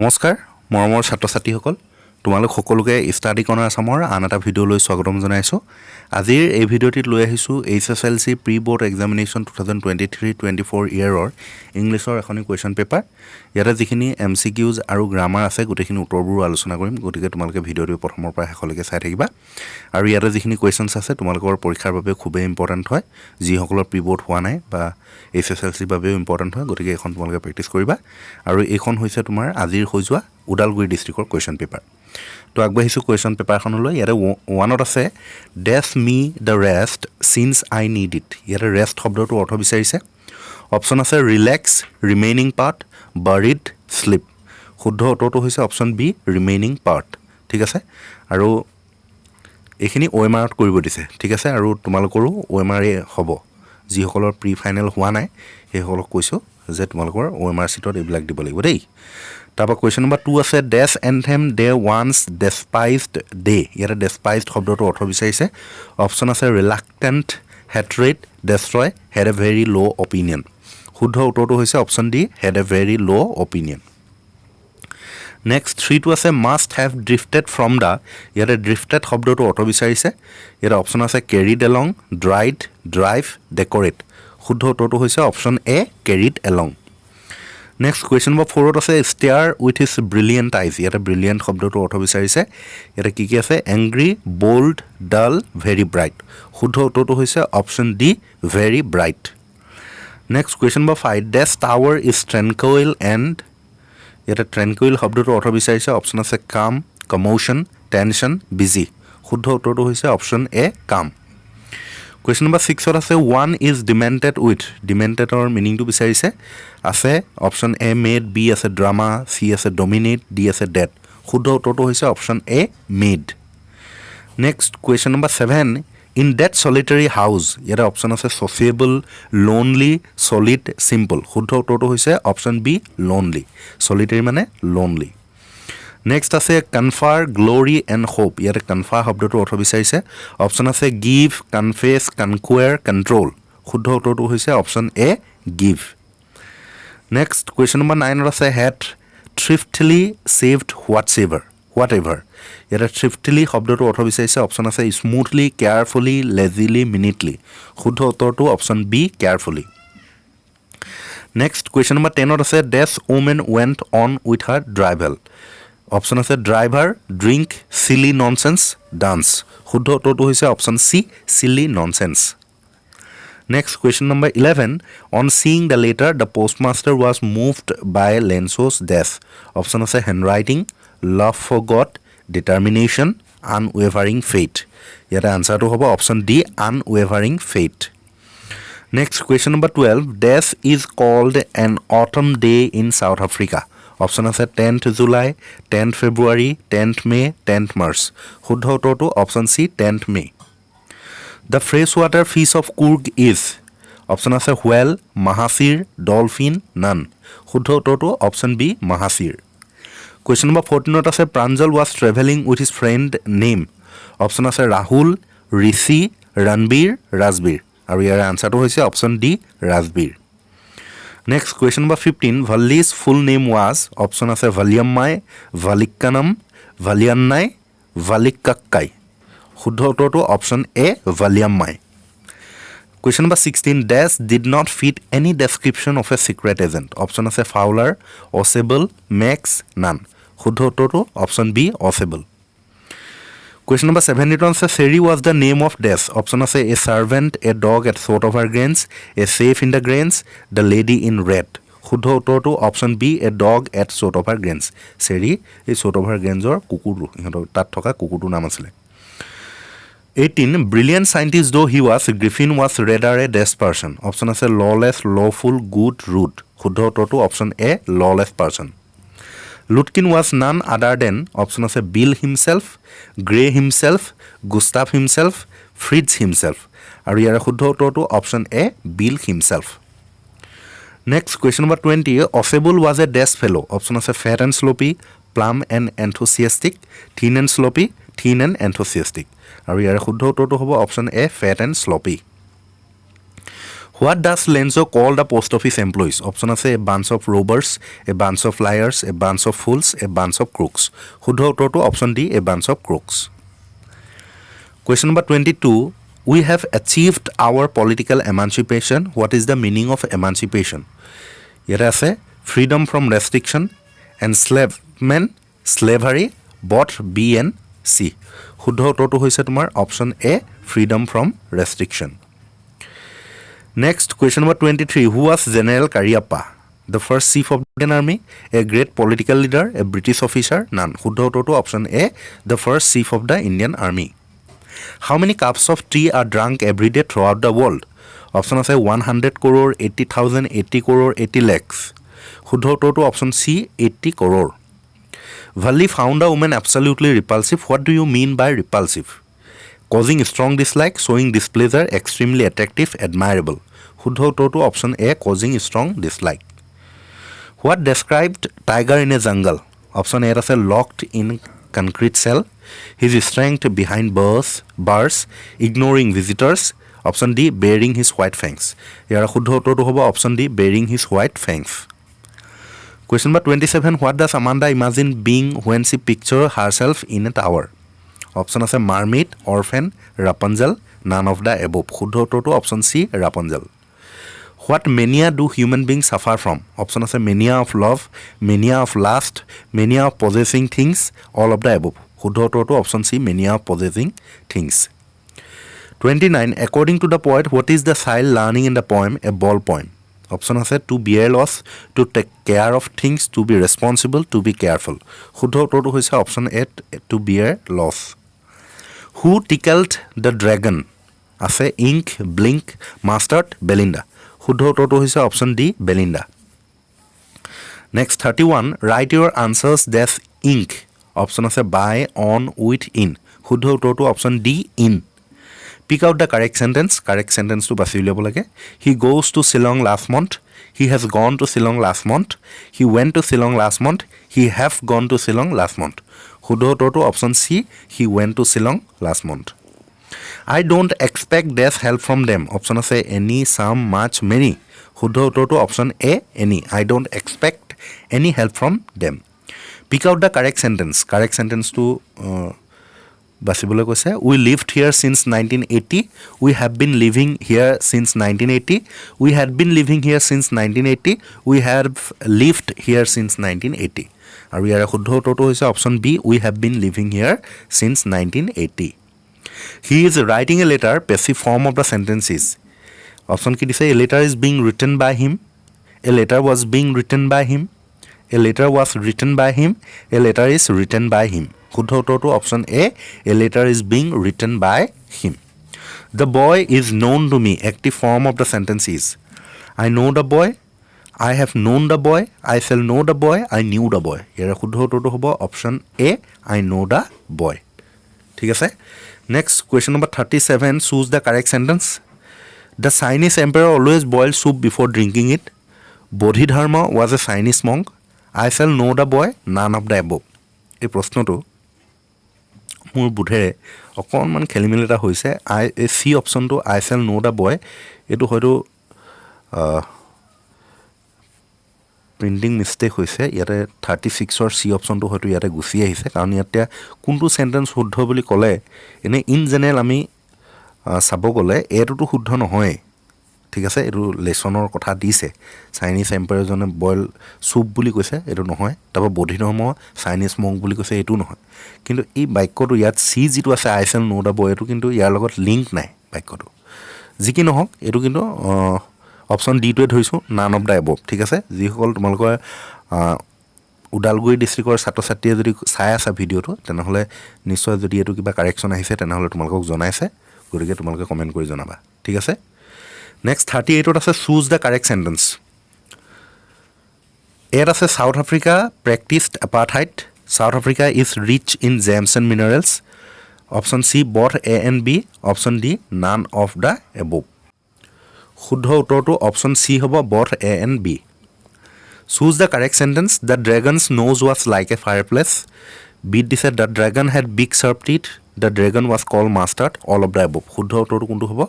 নমস্কাৰ মৰমৰ ছাত্ৰ ছাত্ৰীসকল তোমালোক সকলোকে ষ্টাডি কৰ্ণাৰ আসামৰ আন এটা ভিডিঅ'লৈ স্বাগতম জনাইছোঁ আজিৰ এই ভিডিঅ'টিত লৈ আহিছোঁ HSLC Pre Board Examination 2023-24 ইয়াৰৰ ইংলিছৰ এখনি কুৱেশ্যন পেপাৰ ইয়াতে যিখিনি MCQs আৰু গ্ৰামাৰ আছে গোটেইখিনি উত্তৰবোৰ আলোচনা কৰিম গতিকে তোমালোকে ভিডিঅ'টো প্ৰথমৰ পৰা শেষলৈকে চাই থাকিবা আৰু ইয়াতে যিখিনি কুৱেশ্যনছ আছে তোমালোকৰ পৰীক্ষাৰ বাবে খুবেই ইম্পৰ্টেণ্ট হয় যিসকলৰ প্ৰি বৰ্ড হোৱা নাই বা HSLC বাবেও ইম্পৰ্টেণ্ট হয় গতিকে এখন তোমালোকে প্ৰেক্টিছ কৰিবা আৰু এইখন হৈছে তোমাৰ আজিৰ হৈ যোৱা উদালগুৰি ডিষ্ট্ৰিক্টৰ কুৱেশ্যন পেপাৰ তো আগবাঢ়িছোঁ কুৱেশ্যন পেপাৰখনলৈ ইয়াতে ওৱানত আছে dash me the rest since I need it ইয়াতে ৰেষ্ট শব্দটোৰ অৰ্থ বিচাৰিছে অপশ্যন আছে relax remaining part buried sleep শুদ্ধ উত্তৰটো হৈছে অপশ্যন বি ৰিমেইনিং পাৰ্ট ঠিক আছে আৰু এইখিনি OMRত কৰিব দিছে ঠিক আছে আৰু তোমালোকৰো OMR হ'ব যিসকলৰ প্ৰি ফাইনেল হোৱা নাই সেইসকলক কৈছোঁ যে তোমালোকৰ OMR চিটত এইবিলাক দিব লাগিব দেই তাৰপৰা কুৱেশ্যন নম্বৰ 2 আছে dash anthem they once despised day ইয়াতে ডেছপাইজড শব্দটোৰ অৰ্থ বিচাৰিছে অপশ্যন আছে reluctant hatred destroy had a very low' opinion শুদ্ধ উত্তৰটো হৈছে option D had a very low' opinion next 3টো আছে must have drifted from the ইয়াতে ড্ৰিফটেড শব্দটোৰ অৰ্থ বিচাৰিছে ইয়াতে অপশ্যন আছে carried along dried drive decorate শুদ্ধ উত্তৰটো হৈছে option A carried along next question number 4ত আছে stare with his brilliant eyes ইয়াতে ব্ৰিলিয়েণ্ট শব্দটোৰ অৰ্থ বিচাৰিছে ইয়াতে কি আছে angry bold dull very bright শুদ্ধ উত্তৰটো হৈছে option D very bright next question number 5 dash tower is tranquil and ইয়াতে ট্ৰেংকুইল শব্দটোৰ অৰ্থ বিচাৰিছে অপশ্যন আছে কাম কমোশ্যন টেনশ্যন বিজি শুদ্ধ উত্তৰটো হৈছে অপশ্যন এ কাম কুৱেশ্যন নম্বৰ 6ত আছে ওৱান ইজ ডিমেণ্টেড উইথ ডিমেণ্টেডৰ মিনিংটো বিচাৰিছে আছে অপশ্যন এ মেড বি আছে ড্ৰামা চি আছে ডমিনেট ডি আছে ডেড শুদ্ধ উত্তৰটো হৈছে option A mad next question number 7 in that solitary house ইয়াতে অপশ্যন আছে ছ'চিয়েবল লোনলি চলিড চিম্পল শুদ্ধ উত্তৰটো হৈছে অপশ্যন বি লোনলি চলিটাৰী মানে লোনলি নেক্সট আছে কনফাৰ গ্ল'ৰি এণ্ড হোপ ইয়াতে কনফাৰ শব্দটোৰ অৰ্থ বিচাৰিছে অপশ্যন আছে গিভ কনফেচ কনকুৱেৰ কণ্ট্ৰল শুদ্ধ উত্তৰটো হৈছে option A give next question number 9ত আছে had thriftily saved whatever ইয়াতে থ্ৰিফটলি শব্দটোৰ অৰ্থ বিচাৰিছে অপশ্যন আছে স্মুথলি কেয়াৰফুলি লেজিলি মিনিটলি শুদ্ধ উত্তৰটো option B carefully next question number 10ত আছে dash women went on with her drivel option আছে driver drink silly nonsense dance শুদ্ধ উত্তৰটো হৈছে option C silly nonsense next question number 11 on seeing the letter the postmaster was moved by Lencho's dash option আছে handwriting love for God determination unwavering faith ইয়াতে আনচাৰটো হ'ব option D unwavering faith next question number 12 dash is cold an autumn day in south Africa option আছে 10th July 10th ফেব্ৰুৱাৰী 10th মে' 10th March শুদ্ধ উত্তৰটো option C 10th May' the fresh water fish of Coorg is option আছে whale mahseer dolphin none শুদ্ধ উত্তৰটো option B mahseer question number 14ত আছে Pranjal was travelling with his friend name option আছে ৰাহুল ঋষি ৰণবীৰ ৰাজবীৰ আৰু ইয়াৰ আনচাৰটো হৈছে option D Rajbir next question number 15 Valli's full name was option আছে ভালিয়াম্মাই ভালিক্কানম ভালিয়ান্নাই ভালিক্কাক্কাই শুদ্ধ উত্তৰটো option A Valliammai question number 16 dash did not fit any description of a secret agent option আছে Fowler Ausable Max none শুদ্ধ উত্তৰটো option B Ausable question number 17 আছে Cherry was the name of dash option আছে a servant a dog at short of her grange a chef in the grange the lady in red শুদ্ধ উত্তৰটো option B a dog at short of her grange Cherry এই short of হাৰ গ্ৰেঞ্জৰ কুকুৰটো সিহঁতৰ তাত থকা কুকুৰটোৰ নাম আছিলে 18 brilliant scientist though' he was Griffin was rather a dash person option আছে ললেছ লফুল গুড ৰুড শুদ্ধ উত্তৰটো option A lawless person Lutkin was none other than option আছে Bill himself Gray himself Gustaf himself Fritz himself আৰু ইয়াৰে শুদ্ধ উত্তৰটো option A Bill himself next question number 20 Ausable was a dash fellow' option আছে fat and sloppy plump and enthusiastic thin and শ্লপি থিন and এন্থুচিয়াষ্টিক আৰু ইয়াৰে শুদ্ধ উত্তৰটো হ'ব option A fat and sloppy What does Lenzo call the post office employees? Option আছে a bunch of robbers, a bunch of liars, a bunch of fools, a bunch of crooks. শুদ্ধ উত্তৰটো option D a bunch of crooks. Question number 22. We have achieved our political emancipation. What is the meaning of emancipation? ইয়াতে আছে freedom from restriction, enslavement, slavery, both B and C. শুদ্ধ উত্তৰটো হৈছে তোমাৰ option A freedom from restriction. Next, question number 23. Who was General Cariappa? The first chief of the Indian Army, a great political leader, a British officer? None. শুদ্ধ উত্তৰটো option A, the first chief of the Indian Army. How many cups of tea are drunk every day throughout the world? Option আছে 100 crore, 80,000, 80 crore, 80 lakhs. শুদ্ধ উত্তৰটো option C, 80 crore. Valli found a woman absolutely repulsive. What do you mean by repulsive? Causing strong dislike, showing displeasure, extremely attractive, admirable. শুদ্ধ উত্তৰটো option A, causing strong dislike. What described tiger in a jungle? Option A আছে locked in concrete cell, his strength behind bars, ignoring visitors. Option D, bearing his white fangs. ইয়াৰ শুদ্ধ উত্তৰটো হ'ব option D, bearing his white fangs. Question number 27. What does Amanda imagine being when she picture herself in a tower? Option আছে mermaid, orphan, Rapunzel, none of the above. শুদ্ধ উত্তৰটো option C, Rapunzel. What mania do human beings suffer from? Option আছে mania of love, mania of lust, mania of possessing things, all of the above. শুদ্ধ উত্তৰটো option C, mania of possessing things. 29. According to the poet, what is the child learning in the poem a ball poem? Option আছে to bear loss, to take care of things, to be responsible, to be careful. শুদ্ধ উত্তৰটো হৈছে option A, to bear loss. Who tickled the dragon? আছে ink, blink, mustard, Belinda. শুদ্ধ উত্তৰটো হৈছে option D, Belinda. Next, 31. Write your answers dash ink. Option আছে by, on, with, in. শুদ্ধ উত্তৰটো option D, in. Pick out the correct sentence. Correct sentence to বাছি উলিয়াব লাগে. He goes to Shillong last month. He has gone to Shillong last month. He went to Shillong last month. He have gone to Shillong last month. শুদ্ধ উত্তৰটো option C, he went to Shillong last month. I don't expect dash help from them. Option আছে any, some, much, many. শুদ্ধ উত্তৰটো option A, any. I don't expect any help from them. Pick out the correct sentence. Correct sentence to বাছিবলৈ কৈছে. We lived here since 1980. We have been living here since 1980. We had been living here since 1980. We have lived here since 1980. আৰু ইয়াৰ শুদ্ধ উত্তৰটো হৈছে option B, we have been living here since 1980. He is writing a letter. Passive form of the sentence is. Option কি দিছে? A letter is being written by him. A letter was being written by him. A letter was written by him. A letter is written by him. শুদ্ধ উত্তৰটো option A, a letter is being written by him. The boy is known to me. Active form of the sentence is. I know the boy. I have known the boy. I shall know the boy. I knew the boy. ইয়াৰ শুদ্ধ উত্তৰটো হ'ব option A, I know the boy. ঠিক আছে? Next, question number 37. Choose the correct sentence. The Chinese emperor always boiled soup before drinking it. Bodhidharma was a Chinese monk. I shall know the boy. None of the above. এই প্ৰশ্নটো মোৰ বোধেৰে অকণমান খেলিমেলি এটা হৈছে. চি অপশ্যনটো আই cell no' the boy, এইটো হয়তো প্ৰিণ্টিং মিষ্টেক হৈছে. ইয়াতে 36ৰ চি অপশ্যনটো হয়তো ইয়াতে গুচি আহিছে, কাৰণ ইয়াতে কোনটো চেণ্টেঞ্চ শুদ্ধ বুলি ক'লে এনেই ইন জেনেৰেল আমি চাব গ'লে এইটোতো শুদ্ধ নহয়. ঠিক আছে, এইটো লেচনৰ কথা দিছে. চাইনিজ এম্পায়াৰজনে বইল চুপ বুলি কৈছে, এইটো নহয়. তাৰপৰা বৌদ্ধধৰ্ম চাইনিজ মংক বুলি কৈছে, এইটো নহয়. কিন্তু এই বাক্যটো ইয়াত চি যিটো আছে আই চেল ন' দ্য বয়, এইটো কিন্তু ইয়াৰ লগত লিংক নাই বাক্যটো. যি কি নহওক, এইটো কিন্তু অপশ্যন ডিটোৱে ধৰিছোঁ, নান অফ দ্য এবভ. ঠিক আছে, যিসকল তোমালোকৰ ওদালগুৰি ডিষ্ট্ৰিক্টৰ ছাত্ৰ ছাত্ৰীয়ে যদি চাই আছা ভিডিঅ'টো, তেনেহ'লে নিশ্চয় যদি এইটো কিবা কাৰেকশ্যন আহিছে তেনেহ'লে তোমালোকক জনাইছে, গতিকে তোমালোকে কমেণ্ট কৰি জনাবা. ঠিক আছে। নেক্সট 38ত আছে চুজ দ্য কাৰেক্ট চেণ্টেঞ্চ. ইয়াত আছে South Africa practised apartheid. South Africa is rich in gems and minerals. Option C both A and B. Option D none of the above. শুদ্ধ উত্তৰটো অপশ্যন চি হ'ব, both A and B. Choose the correct sentence. The dragon's nose was like a fire place. বিট দিছে the dragon had big sharp teeth. The dragon was called Mustard. All of the above. শুদ্ধ উত্তৰটো কোনটো হ'ব?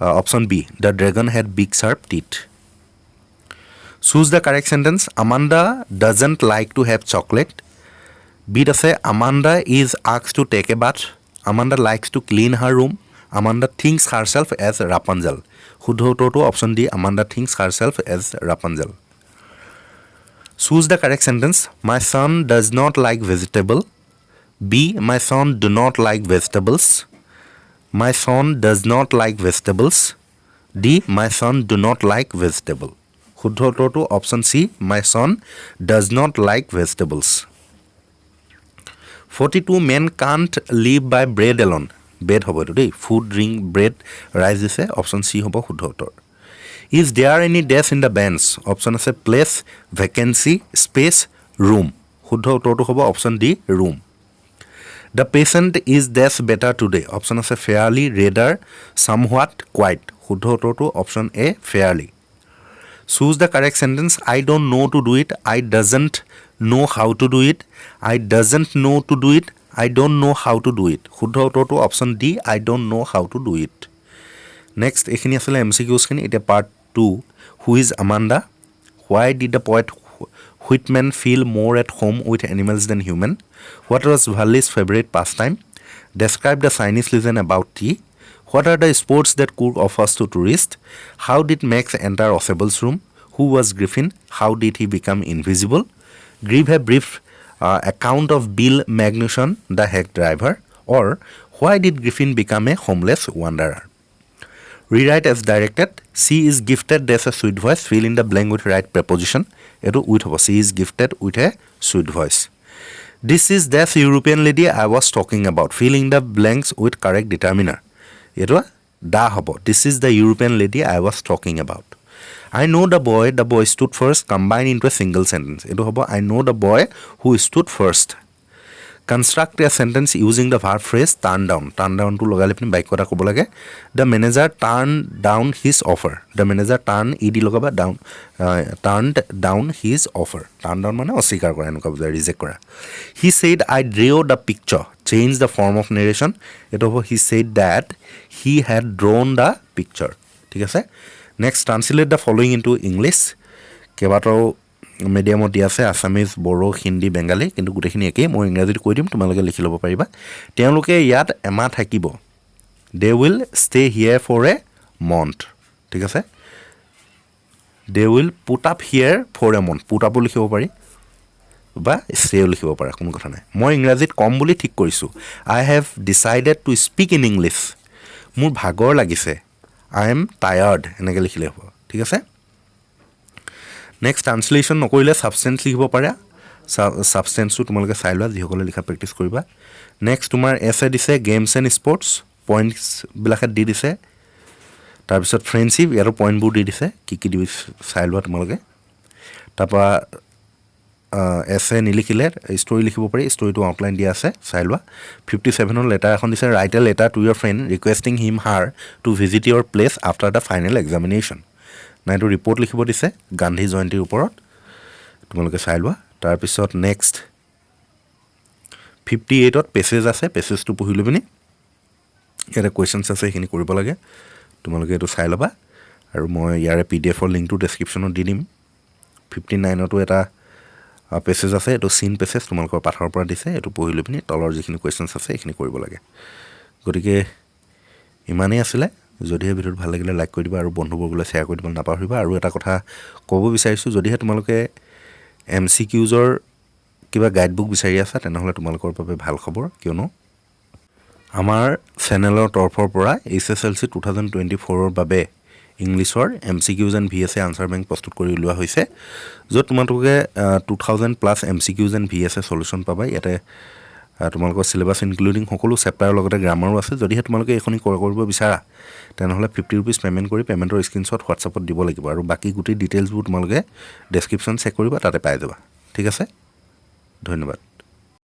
Option B, the dragon had big sharp teeth. Choose the correct sentence. Amanda doesn't like to have chocolate. B আছে Amanda is asked to take a bath. Amanda likes to clean her room. Amanda thinks herself as Rapunzel. শুদ্ধ উত্তৰটো option D Amanda thinks herself as Rapunzel. Choose the correct sentence. My son does not like vegetable. B. My son do not like vegetables. My son does not like vegetables. D. My son do not like vegetable. শুদ্ধ উত্তৰটো option C My son does not like vegetables. 42 men can't live by bread alone. Bread হ'ব এইটো দেই food drink bread rice দিছে option C হ'ব শুদ্ধ উত্তৰ Is there any dash in the bench? Option আছে প্লেচ ভেকেঞ্চি স্পেচ ৰুম শুদ্ধ উত্তৰটো হ'ব option D room The patient is dash better today. Option আছে fairly, rather, somewhat, quite. শুদ্ধ উত্তৰটো option A fairly. Choose the correct sentence. I don't know to do it. I doesn't know how to do it. I doesn't know to do it. I don't know how to do it. শুদ্ধ উত্তৰটো option D I don't know how to do it. Next, এইখিনি আছিলে MCQsখিনি এতিয়া part 2 Who is Amanda? Why did the poet Whitman feel more at home with animals than human? What was Valli's favorite pastime? Describe the Chinese legend about tea. What are the sports that Cook offers to tourists? How did Max enter Osable's room? Who was Griffin? How did he become invisible? Give a brief account of Bill Magnuson, the hack driver. Or why did Griffin become a homeless wanderer? Rewrite as directed. She is gifted dash a sweet voice. Fill in the blank with right preposition. Eto with hobo. She is gifted with a sweet voice. This is dash European lady I was talking about. Fill in the blanks with correct determiner. Eto da hobo. This is the European lady I was talking about. I know the boy. The boy stood first. Combine into a single sentence. Eto hobo. I know the boy who stood first. Construct a sentence using the verb phrase turn down. Turn down to লগালে আপুনি bike কথা ক'ব লাগে The manager turned down his offer. The manager ed লগাবা turned down his offer. Turn down মানে অস্বীকাৰ কৰা এনেকুৱা বুজায় ৰিজেক্ট কৰা He said I drew the picture. Change the form of narration. এটো হ'ব he said that he had drawn the picture. ঠিক আছে Next, translate the following into English. কেইবাটাও মিডিয়ামত দিয়া আছে আছামিজ বড়ো হিন্দী বেংগালী কিন্তু গোটেইখিনি একেই মই ইংৰাজীত কৈ দিম তোমালোকে লিখি ল'ব পাৰিবা তেওঁলোকে ইয়াত এমাহ থাকিব They will stay here for a month ঠিক আছে They will put up here for a month put up লিখিব পাৰি বা stay লিখিব পাৰা কোনো কথা নাই মই ইংৰাজীত কম বুলি ঠিক কৰিছো I have decided to speak in English মোৰ ভাগৰ লাগিছে I am tired এনেকৈ লিখিলে হ'ব ঠিক আছে Next, translation নকৰিলে substance লিখিব পাৰা substanceটো তোমালোকে চাই লোৱা যিসকলে লিখা প্ৰেক্টিছ কৰিবা Next, তোমাৰ এছে দিছে গেমছ এণ্ড স্পৰ্টছ পইণ্টছ বিলাকে দি দিছে তাৰপিছত ফ্ৰেণ্ডশ্বিপ ইয়াৰো পইণ্টবোৰ দি দিছে কি কি দি চাই লোৱা তোমালোকে তাৰপৰা এছে নিলিখিলে ষ্টৰি লিখিব পাৰি ষ্টৰিটো আউটলাইন দিয়া আছে চাই লোৱা 57ৰ লেটাৰ এখন দিছে write a letter to your friend requesting him her to visit your place after the final examination নাইটো ৰিপৰ্ট লিখিব দিছে গান্ধী জয়ন্তীৰ ওপৰত তোমালোকে চাই লোৱা তাৰপিছত নেক্সট 58ত পেছেজ আছে পেছেজটো পঢ়ি লৈ পিনি ইয়াতে কুৱেশ্যনছ আছে সেইখিনি কৰিব লাগে তোমালোকে এইটো চাই ল'বা আৰু মই ইয়াৰে পিডিএফৰ লিংকটো ডেছক্ৰিপশ্যনত দি দিম 59টো এটা পেছেজ আছে এইটো চিন পেছেজ তোমালোকৰ পাঠৰ পৰা দিছে এইটো পঢ়ি লৈ পিনি তলৰ যিখিনি কুৱেশ্যনছ আছে সেইখিনি কৰিব লাগে গতিকে ইমানেই আছিলে যদিহে ভিডিঅ'টো ভাল লাগিলে লাইক কৰি দিবা আৰু বন্ধুবৰ্গলৈ শ্বেয়াৰ কৰি দিবলৈ নাপাহৰিবা আৰু এটা কথা ক'ব বিচাৰিছোঁ যদিহে তোমালোকে MCQsৰ কিবা গাইডবুক বিচাৰি আছা তেনেহ'লে তোমালোকৰ বাবে ভাল খবৰ কিয়নো আমাৰ চেনেলৰ তৰফৰ পৰা HSLC 2024ৰ বাবে ইংলিছৰ MCQs and VSA answer bank প্ৰস্তুত কৰি উলিওৱা হৈছে য'ত তোমালোকে 2000+ MCQs এণ্ড VSA সলিউশ্যন পাবা ইয়াতে তোমালোকৰ সিলেবাস ইনক্লুডিং সকলো চেপ্টাৰৰ লগতে গ্ৰামাৰো আছে যদিহে তোমালোকে এইখিনি কৰিব বিচাৰা তেনেহ'লে 50 rupees পেমেণ্ট কৰি পেমেণ্টৰ স্ক্ৰীনশ্বট হোৱাটছআপত দিব লাগিব আৰু বাকি গোটেই ডিটেইলছবোৰ তোমালোকে ডেছক্ৰিপশ্যন চেক কৰিবা তাতে পাই যাবা ঠিক আছে ধন্যবাদ